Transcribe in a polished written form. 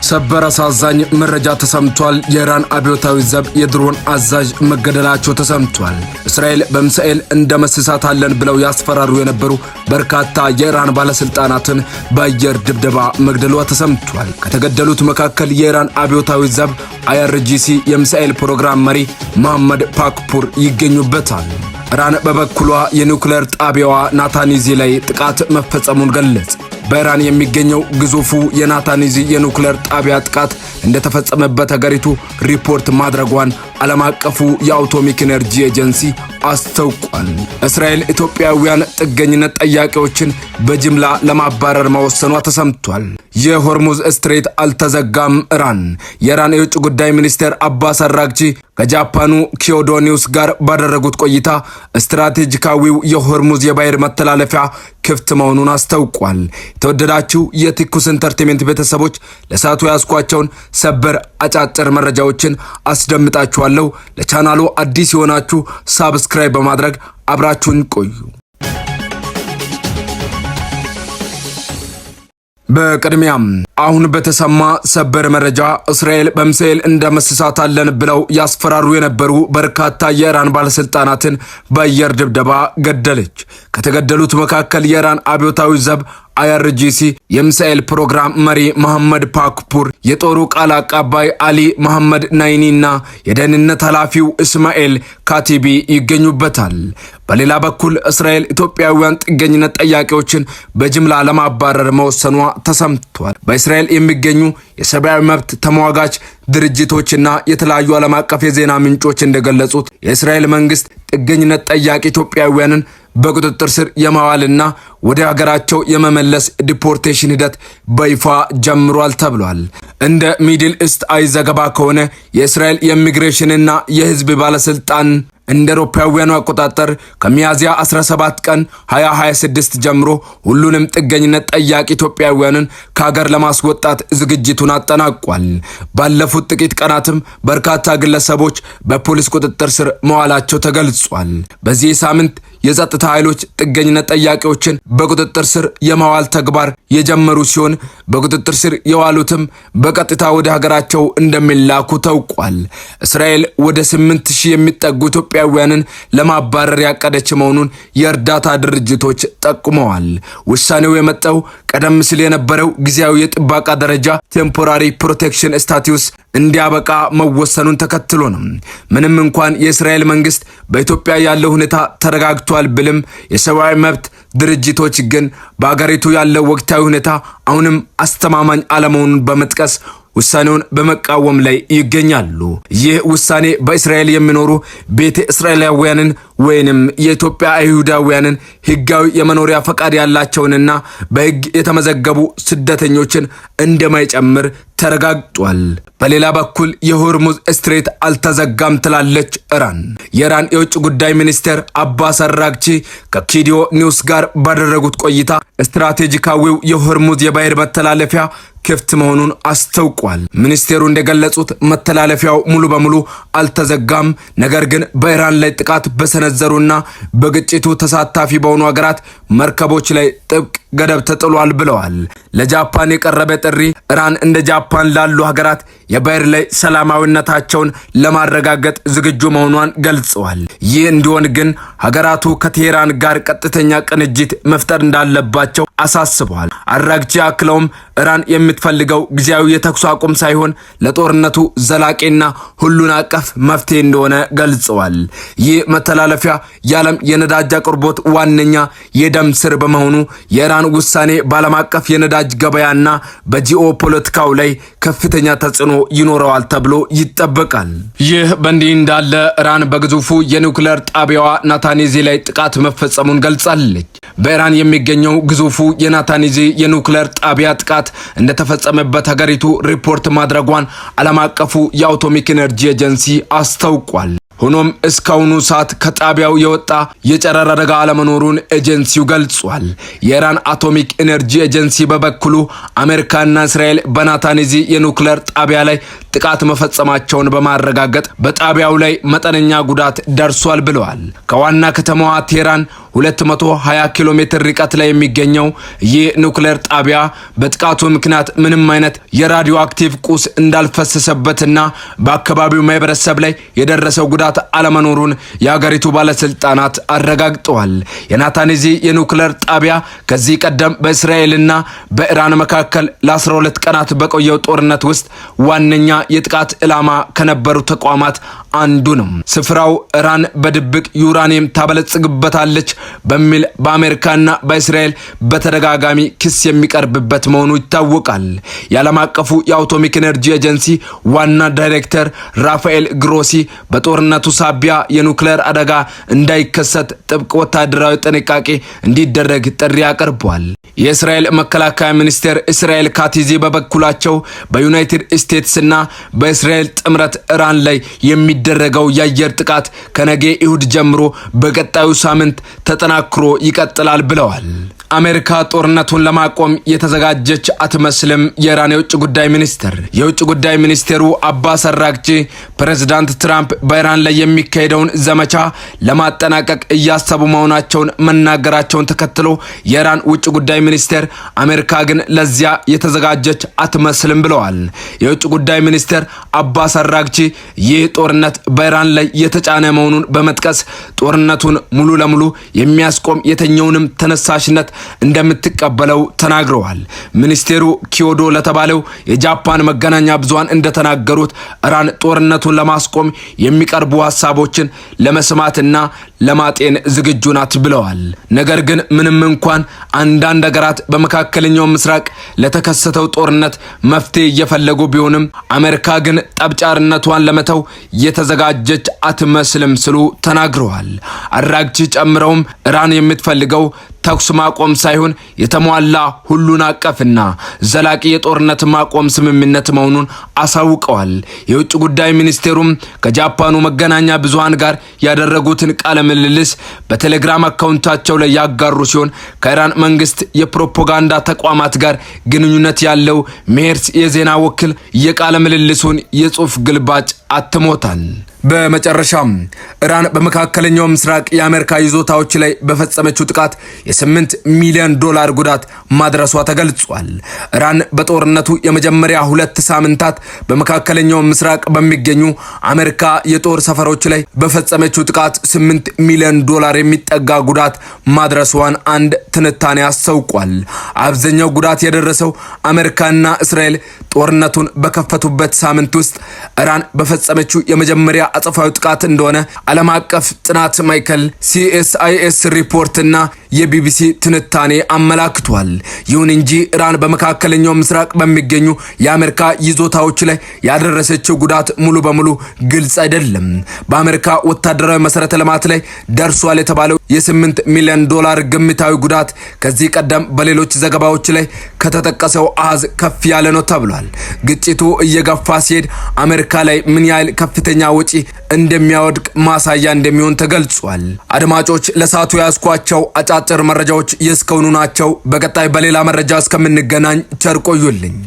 ሰበር አሳዛኝ መረጃ ተሰምቷል። የኢራን አብዮታዊ ዘብ የድሮን አዛዥ መገደላቸው ተሰምቷል። እስራኤል በሚሳኤል እንደመስሳታለን ብለው ያስፈራሩ የነበሩ በርካታ የኢራን ባለስልጣናትን በአየር ድብደባ መግደሏ ተሰምቷል። ከተገደሉት መካከል የኢራን አብዮታዊ ዘብ IRGC የሚሳኤል ፕሮግራም መሪ መሐመድ ፓክፑር ይገኙበታል። ኢራን በበኩሏ የኒውክሌር ጣቢያዋ ናታንዝ ላይ ጥቃት መፈጸሙን ገለጸ። በኢራን የሚገኘው ግዙፉ የናታንዝ የኒውክሌር ጣቢያ ጥቃት እንደተፈጸመበት ሀገሪቱ ሪፖርት ማድረጓን ዓለም አቀፉ የአቶሚክ ኤነርጂ ኤጀንሲ አስታውቋል። እስራኤል ኢትዮጵያውያን ጥገኝነት ጠያቂዎችን በጅምላ ለማባረር መወሰኗ ተሰምቷል። የሆርሙዝ ስትሬት አልተዘጋም። የኢራን የውጭ ጉዳይ ሚኒስትር አባስ አራግቺ ከጃፓኑ ኪዮዶ ኒውስ ጋር ባደረጉት ቆይታ ስትራቴጂካዊው የሆርሙዝ የባህር መተላለፊያ ክፍት መሆኑን አስታውቋል። የተወደዳችሁ የቲኩስ ኢንተርቴይንመንት ቤተሰቦች ለሰዓቱ ያስኳቸውን ሰበር አጫጭር መረጃዎችን አስደምጣችኋለሁ። ለቻናሉ አዲስ የሆናችሁ ሳብስክራይብ በማድረግ አብራችሁን ቆዩ። በቅድሚያም አሁን በተሰማ ሰበር መረጃ እስራኤል በሚሳኤል እንደመስሳታለን ብለው ያስፈራሩ የነበሩ በርካታ የኢራን ባለስልጣናትን በአየር ድብደባ ገደለች። ከተገደሉት መካከል የኢራን አብዮታዊ ዘብ IRGC የሚሳኤል ፕሮግራም መሪ መሐመድ ፓክፑር፣ የጦሩ ቃል አቀባይ አሊ መሐመድ ናይኒና የደህንነት ኃላፊው እስማኤል ካቲቢ ይገኙበታል። በሌላ በኩል እስራኤል ኢትዮጵያውያን ጥገኝነት ጠያቂዎችን በጅምላ ለማባረር መወሰኗ ተሰምቷል። በእስራኤል የሚገኙ የሰብአዊ መብት ተሟጋች ድርጅቶችና የተለያዩ ዓለም አቀፍ የዜና ምንጮች እንደገለጹት የእስራኤል መንግስት ጥገኝነት ጠያቂ ኢትዮጵያውያንን በቁጥጥር ስር የማዋልና ወደ ሀገራቸው የመመለስ ዲፖርቴሽን ሂደት በይፋ ጀምሯል ተብሏል። እንደ ሚድል ኢስት አይ ዘገባ ከሆነ የእስራኤል የኢሚግሬሽንና የህዝብ ባለስልጣን እንደ አውሮፓውያኑ አቆጣጠር ከሚያዝያ 17 ቀን 2026 ጀምሮ ሁሉንም ጥገኝነት ጠያቂ ኢትዮጵያውያንን ከሀገር ለማስወጣት ዝግጅቱን አጠናቋል። ባለፉት ጥቂት ቀናትም በርካታ ግለሰቦች በፖሊስ ቁጥጥር ስር መዋላቸው ተገልጿል። በዚህ ሳምንት የጸጥታ ኃይሎች ጥገኝነት ጠያቂዎችን በቁጥጥር ስር የማዋል ተግባር የጀመሩ ሲሆን በቁጥጥር ስር የዋሉትም በቀጥታ ወደ ሀገራቸው እንደሚላኩ ታውቋል። እስራኤል ወደ 8000 የሚጠጉ ኢትዮጵያውያንን ለማባረር ያቀደች መሆኑን የእርዳታ ድርጅቶች ጠቁመዋል። ውሳኔው የመጣው ቀደም ሲል የነበረው ጊዜያዊ የጥበቃ ደረጃ ቴምፖራሪ ፕሮቴክሽን ስታቱስ እንዲያበቃ መወሰኑን ተከትሎ ነው። ምንም እንኳን የእስራኤል መንግስት በኢትዮጵያ ያለው ሁኔታ ተረጋግቷል ብልም የሰብአዊ መብት ድርጅቶች ግን በአገሪቱ ያለው ወቅታዊ ሁኔታ አሁንም አስተማማኝ አለመሆኑን በመጥቀስ ውሳኔውን በመቃወም ላይ ይገኛሉ። ይህ ውሳኔ በእስራኤል የሚኖሩ ቤተ እስራኤላውያንን ወይንም የኢትዮጵያ አይሁዳውያንን ህጋዊ የመኖሪያ ፈቃድ ያላቸውንና በህግ የተመዘገቡ ስደተኞችን እንደማይጨምር ተረጋግጧል። በሌላ በኩል የሆርሙዝ ስትሬት አልተዘጋም ትላለች ኢራን። የኢራን የውጭ ጉዳይ ሚኒስትር አባስ አራግቺ ከኪዮዶ ኒውስ ጋር ባደረጉት ቆይታ ስትራቴጂካዊው የሆርሙዝ የባህር መተላለፊያ ክፍት መሆኑን አስታውቋል። ሚኒስቴሩ እንደገለጹት መተላለፊያው ሙሉ በሙሉ አልተዘጋም፣ ነገር ግን በኢራን ላይ ጥቃት በሰነዘሩና በግጭቱ ተሳታፊ በሆኑ ሀገራት መርከቦች ላይ ጥብቅ ገደብ ተጥሏል ብለዋል። ለጃፓን የቀረበ ጥሪ ኢራን እንደ ጃፓን ላሉ ሀገራት የባህር ላይ ሰላማዊነታቸውን ለማረጋገጥ ዝግጁ መሆኗን ገልጸዋል። ይህ እንዲሆን ግን ሀገራቱ ከቴህራን ጋር ቀጥተኛ ቅንጅት መፍጠር እንዳለባቸው አሳስበዋል። አራግቺ አክለውም ኢራን የምትፈልገው ጊዜያዊ የተኩስ አቁም ሳይሆን ለጦርነቱ ዘላቂና ሁሉን አቀፍ መፍትሄ እንደሆነ ገልጸዋል። ይህ መተላለፊያ የዓለም የነዳጅ አቅርቦት ዋነኛ የደም ስር በመሆኑ የኢራን ውሳኔ በዓለም አቀፍ የነዳጅ ገበያና በጂኦ ፖለቲካው ላይ ከፍተኛ ተጽዕኖ ይኖረዋል ተብሎ ይጠበቃል። ይህ በእንዲህ እንዳለ ኢራን በግዙፉ የኒውክሌር ጣቢያዋ ናታንዝ ላይ ጥቃት መፈጸሙን ገልጻለች። በኢራን የሚገኘው ግዙፉ የናታንዝ የኒውክሌር ጣቢያ ጥቃት እንደተፈጸመበት ሀገሪቱ ሪፖርት ማድረጓን ዓለም አቀፉ የአቶሚክ ኤነርጂ ኤጀንሲ አስታውቋል። ሆኖም እስካሁኑ ሰዓት ከጣቢያው የወጣ የጨረር አደጋ አለመኖሩን ኤጀንሲው ገልጿል። የኢራን አቶሚክ ኤነርጂ ኤጀንሲ በበኩሉ አሜሪካና እስራኤል በናታንዝ የኒውክሌር ጣቢያ ላይ ጥቃት መፈጸማቸውን በማረጋገጥ በጣቢያው ላይ መጠነኛ ጉዳት ደርሷል ብለዋል። ከዋና ከተማዋ ቴህራን 220 ኪሎ ሜትር ርቀት ላይ የሚገኘው ይህ ኒውክሌር ጣቢያ በጥቃቱ ምክንያት ምንም አይነት የራዲዮ አክቲቭ ቁስ እንዳልፈሰሰበትና በአካባቢው ማህበረሰብ ላይ የደረሰው ጉዳት አለመኖሩን የሀገሪቱ ባለስልጣናት አረጋግጠዋል። የናታንዝ የኒውክሌር ጣቢያ ከዚህ ቀደም በእስራኤልና በኢራን መካከል ለ12 ቀናት በቆየው ጦርነት ውስጥ ዋነኛ የጥቃት ኢላማ ከነበሩ ተቋማት አንዱ ነው። ስፍራው ኢራን በድብቅ ዩራኒየም ታበለጽግበታለች በሚል በአሜሪካና በእስራኤል በተደጋጋሚ ክስ የሚቀርብበት መሆኑ ይታወቃል። የዓለም አቀፉ የአቶሚክ ኤነርጂ ኤጀንሲ ዋና ዳይሬክተር ራፋኤል ግሮሲ በጦርነቱ ሳቢያ የኒውክሌር አደጋ እንዳይከሰት ጥብቅ ወታደራዊ ጥንቃቄ እንዲደረግ ጥሪ አቅርቧል። የእስራኤል መከላከያ ሚኒስቴር እስራኤል ካቲዝ በበኩላቸው በዩናይትድ ስቴትስና በእስራኤል ጥምረት ኢራን ላይ የሚደረገው የአየር ጥቃት ከነገ እሁድ ጀምሮ በቀጣዩ ሳምንት ተጠናክሮ ይቀጥላል ብለዋል። አሜሪካ ጦርነቱን ለማቆም የተዘጋጀች አትመስልም። የኢራን የውጭ ጉዳይ ሚኒስትር የውጭ ጉዳይ ሚኒስቴሩ አባስ አራግቺ ፕሬዝዳንት ትራምፕ በኢራን ላይ የሚካሄደውን ዘመቻ ለማጠናቀቅ እያሰቡ መሆናቸውን መናገራቸውን ተከትሎ የኢራን ውጭ ጉዳይ ሚኒስቴር አሜሪካ ግን ለዚያ የተዘጋጀች አትመስልም ብለዋል። የውጭ ጉዳይ ሚኒስቴር አባስ አራግቺ ይህ ጦርነት በኢራን ላይ የተጫነ መሆኑን በመጥቀስ ጦርነቱን ሙሉ ለሙሉ የሚያስቆም የተኛውንም ተነሳሽነት እንደምትቀበለው ተናግረዋል። ሚኒስቴሩ ኪዮዶ ለተባለው የጃፓን መገናኛ ብዙሃን እንደተናገሩት ኢራን ጦርነቱን ለማስቆም የሚቀርቡ ሐሳቦችን ለመስማትና ለማጤን ዝግጁ ናት ብለዋል። ነገር ግን ምንም እንኳን አንዳንድ ሀገራት በመካከለኛው ምስራቅ ለተከሰተው ጦርነት መፍትሄ እየፈለጉ ቢሆንም አሜሪካ ግን ጠብጫርነቷን ለመተው የተዘጋጀች አትመስልም ሲሉ ተናግረዋል። አራግቺ ጨምረውም ኢራን የምትፈልገው ተኩስ ማቆም ሳይሆን የተሟላ ሁሉን አቀፍና ዘላቂ የጦርነት ማቆም ስምምነት መሆኑን አሳውቀዋል። የውጭ ጉዳይ ሚኒስቴሩም ከጃፓኑ መገናኛ ብዙሃን ጋር ያደረጉትን ቃለ ምልልስ በቴሌግራም አካውንታቸው ላይ ያጋሩ ሲሆን ከኢራን መንግስት የፕሮፓጋንዳ ተቋማት ጋር ግንኙነት ያለው ሜሄርስ የዜና ወኪል የቃለ ምልልሱን የጽሑፍ ግልባጭ አትሞታል። በመጨረሻም ኢራን በመካከለኛው ምስራቅ የአሜሪካ ይዞታዎች ላይ በፈጸመችው ጥቃት የ8 ሚሊዮን ዶላር ጉዳት ማድረሷ ተገልጿል። ኢራን በጦርነቱ የመጀመሪያ 2 ሳምንታት በመካከለኛው ምስራቅ በሚገኙ አሜሪካ የጦር ሰፈሮች ላይ በፈጸመችው ጥቃት 8 ሚሊዮን ዶላር የሚጠጋ ጉዳት ማድረሷን አንድ ትንታኔ አስታውቋል። አብዛኛው ጉዳት የደረሰው አሜሪካና እስራኤል ጦርነቱን በከፈቱበት ሳምንት ውስጥ ኢራን በፈጸመችው የመጀመሪያ አጸፋዊ ጥቃት እንደሆነ ዓለም አቀፍ ጥናት ማዕከል CSIS ሪፖርትና የቢቢሲ ትንታኔ አመላክቷል። ይሁን እንጂ ኢራን በመካከለኛው ምስራቅ በሚገኙ የአሜሪካ ይዞታዎች ላይ ያደረሰችው ጉዳት ሙሉ በሙሉ ግልጽ አይደለም። በአሜሪካ ወታደራዊ መሰረተ ልማት ላይ ደርሷል የተባለው የ8 ሚሊዮን ዶላር ግምታዊ ጉዳት ከዚህ ቀደም በሌሎች ዘገባዎች ላይ ከተጠቀሰው አሃዝ ከፍ ያለ ነው ተብሏል። ግጭቱ እየገፋ ሲሄድ አሜሪካ ላይ ምን ያህል ከፍተኛ ወጪ እንደሚያወድቅ ማሳያ እንደሚሆን ተገልጿል። አድማጮች ለሳቱ ያስኳቸው አጫጭር መረጃዎች የስከውኑ ናቸው። በቀጣይ በሌላ መረጃ እስከምንገናኝ ቸር ቆዩልኝ።